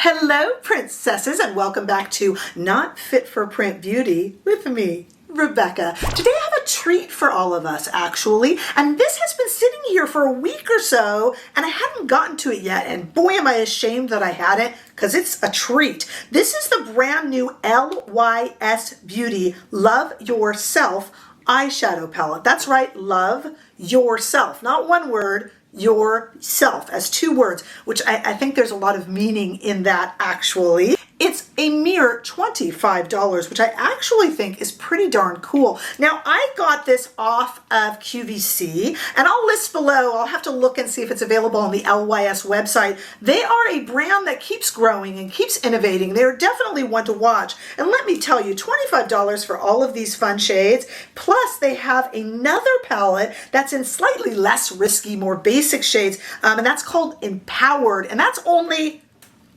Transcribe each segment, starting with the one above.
Hello, princesses, and welcome back to Not Fit for Print Beauty with me, Rebecca. Today I have a treat for all of us, actually, and this has been sitting here for a week or so, and I hadn't gotten to it yet, and boy am I ashamed that I hadn't, because it's a treat. This is the brand new LYS Beauty Love Yourself eyeshadow palette. That's right, love yourself, not one word, yourself, as two words, which I think there's a lot of meaning in that actually. It's a mere $25, which I actually think is pretty darn cool. Now, I got this off of QVC, and I'll list below, I'll have to look and see if it's available on the LYS website. They are a brand that keeps growing and keeps innovating. They're definitely one to watch. And let me tell you, $25 for all of these fun shades, plus they have another palette that's in slightly less risky, more basic shades, and that's called Empowered, and that's only,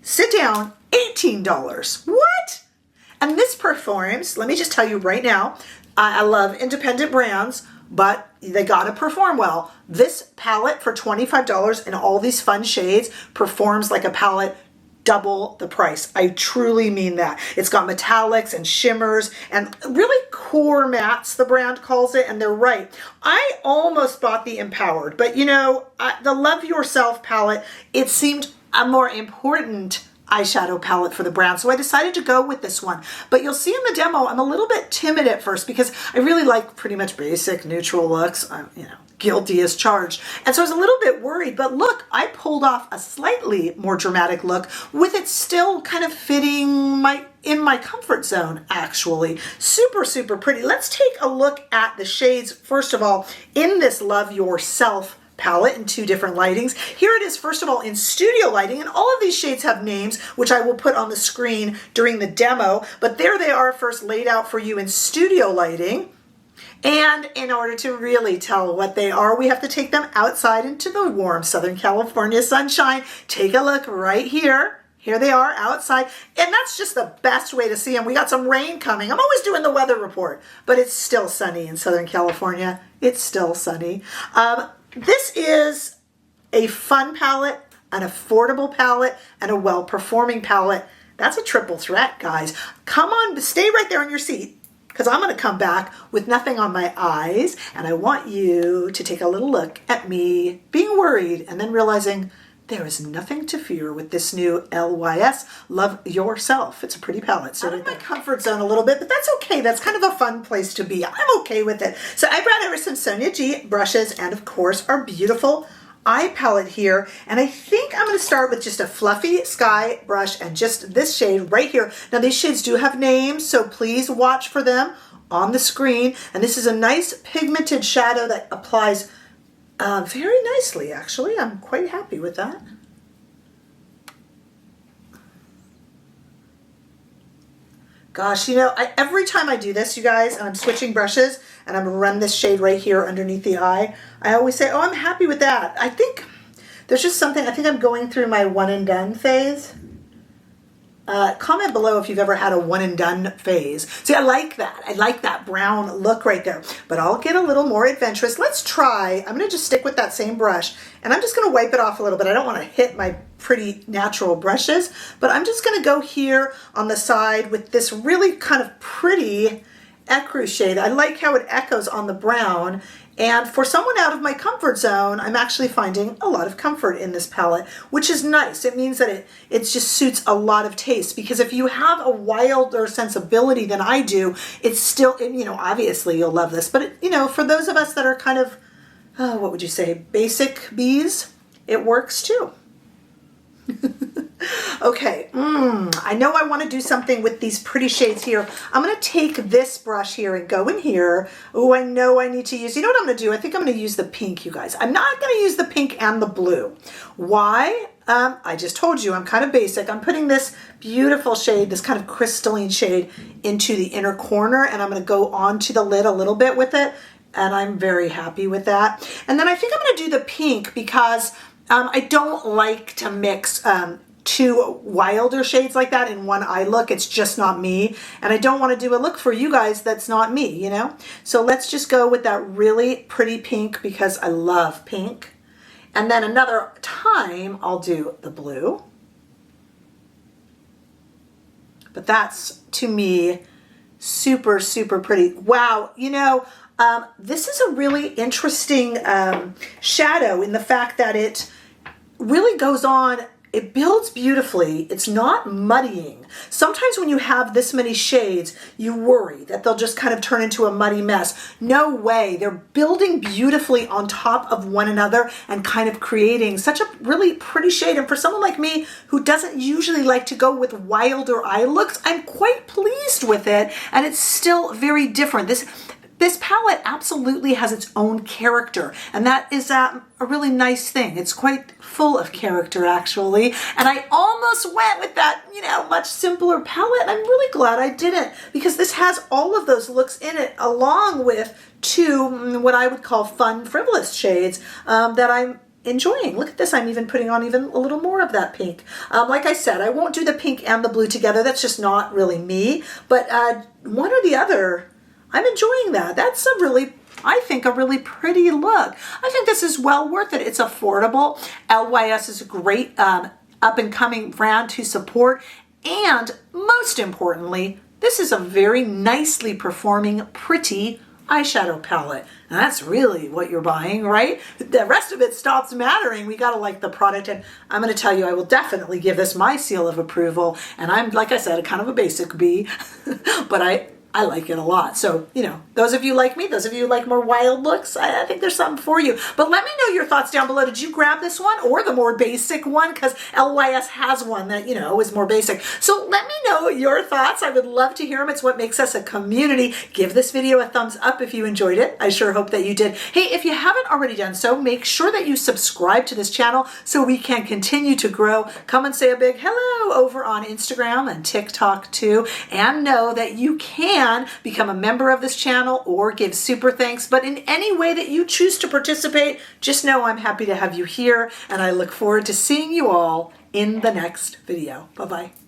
sit down, $18. What? And this performs, let me just tell you right now, I love independent brands, but they gotta perform well. This palette for $25 in all these fun shades performs like a palette double the price. I truly mean that. It's got metallics and shimmers and really core mattes, the brand calls it, and they're right. I almost bought the Empowered, but you know, the Love Yourself palette, it seemed a more important eyeshadow palette for the brand, so I decided to go with this one. But you'll see in the demo, I'm a little bit timid at first because I really like pretty much basic, neutral looks. I'm, you know, guilty as charged. And so I was a little bit worried, but look, I pulled off a slightly more dramatic look with it still kind of fitting in my comfort zone, actually. Super, super pretty. Let's take a look at the shades, first of all, in this Love Yourself palette in two different lightings. Here it is, first of all, in studio lighting, and all of these shades have names, which I will put on the screen during the demo, but there they are first laid out for you in studio lighting. And in order to really tell what they are, we have to take them outside into the warm Southern California sunshine. Take a look right here. Here they are outside, and that's just the best way to see them. We got some rain coming. I'm always doing the weather report, but it's still sunny in Southern California. It's still sunny. This is a fun palette, an affordable palette, and a well-performing palette. That's a triple threat, guys. Come on, stay right there on your seat, because I'm going to come back with nothing on my eyes, and I want you to take a little look at me being worried and then realizing there is nothing to fear with this new LYS Love Yourself. It's a pretty palette. So I'm in my comfort zone a little bit, but that's okay. That's kind of a fun place to be. I'm okay with it. So I brought over some Sonia G brushes and, of course, our beautiful eye palette here. And I think I'm going to start with just a fluffy sky brush and just this shade right here. Now, these shades do have names, so please watch for them on the screen. And this is a nice pigmented shadow that applies very nicely, actually. I'm quite happy with that. Gosh, you know, every time I do this, you guys, and I'm switching brushes, and I'm going to run this shade right here underneath the eye, I always say, oh, I'm happy with that. I think there's just something, I think I'm going through my one and done phase. Comment below if you've ever had a one and done phase. See, I like that. I like that brown look right there. But I'll get a little more adventurous. Let's try. I'm going to just stick with that same brush, and I'm just going to wipe it off a little bit. I don't want to hit my pretty natural brushes, but I'm just going to go here on the side with this really kind of pretty ecru shade. I like how it echoes on the brown. And for someone out of my comfort zone, I'm actually finding a lot of comfort in this palette, which is nice. It means that it just suits a lot of taste, because if you have a wilder sensibility than I do, it's still, you know, obviously you'll love this, but you know, for those of us that are kind of, what would you say, basic bees, it works too. Okay, I know I want to do something with these pretty shades here. I'm going to take this brush here and go in here. Oh, I know I need to use, you know what I'm going to do? I think I'm going to use the pink, you guys. I'm not going to use the pink and the blue. Why? I just told you, I'm kind of basic. I'm putting this beautiful shade, this kind of crystalline shade, into the inner corner, and I'm going to go onto the lid a little bit with it, and I'm very happy with that. And then I think I'm going to do the pink because I don't like to mix two wilder shades like that in one eye look. It's just not me, and I don't want to do a look for you guys that's not me, you know? So let's just go with that really pretty pink because I love pink. And then another time I'll do the blue. but that's, to me, super, super pretty. Wow, you know, this is a really interesting shadow in the fact that it really goes on, it builds beautifully. It's not muddying. Sometimes when you have this many shades, you worry that they'll just kind of turn into a muddy mess. No way. They're building beautifully on top of one another and kind of creating such a really pretty shade. And for someone like me who doesn't usually like to go with wilder eye looks, I'm quite pleased with it. And it's still very different. This palette absolutely has its own character, and that is a really nice thing. It's quite full of character, actually, and I almost went with that, you know, much simpler palette, and I'm really glad I didn't, because this has all of those looks in it, along with two, what I would call fun, frivolous shades that I'm enjoying. Look at this. I'm even putting on even a little more of that pink. Like I said, I won't do the pink and the blue together. That's just not really me, but one or the other, I'm enjoying that. That's a really, I think, a really pretty look. I think this is well worth it. It's affordable. LYS is a great up-and-coming brand to support. And most importantly, this is a very nicely performing, pretty eyeshadow palette. And that's really what you're buying, right? The rest of it stops mattering. We gotta like the product. And I'm gonna tell you, I will definitely give this my seal of approval. And I'm, like I said, a kind of a basic bee, but I like it a lot. So, you know, those of you like me, those of you who like more wild looks, I think there's something for you. But let me know your thoughts down below. Did you grab this one or the more basic one? Because LYS has one that, you know, is more basic. So let me know your thoughts. I would love to hear them. It's what makes us a community. Give this video a thumbs up if you enjoyed it. I sure hope that you did. Hey, if you haven't already done so, make sure that you subscribe to this channel so we can continue to grow. Come and say a big hello over on Instagram and TikTok too. And know that you can become a member of this channel or give super thanks, but in any way that you choose to participate, just know I'm happy to have you here, and I look forward to seeing you all in the next video. Bye-bye.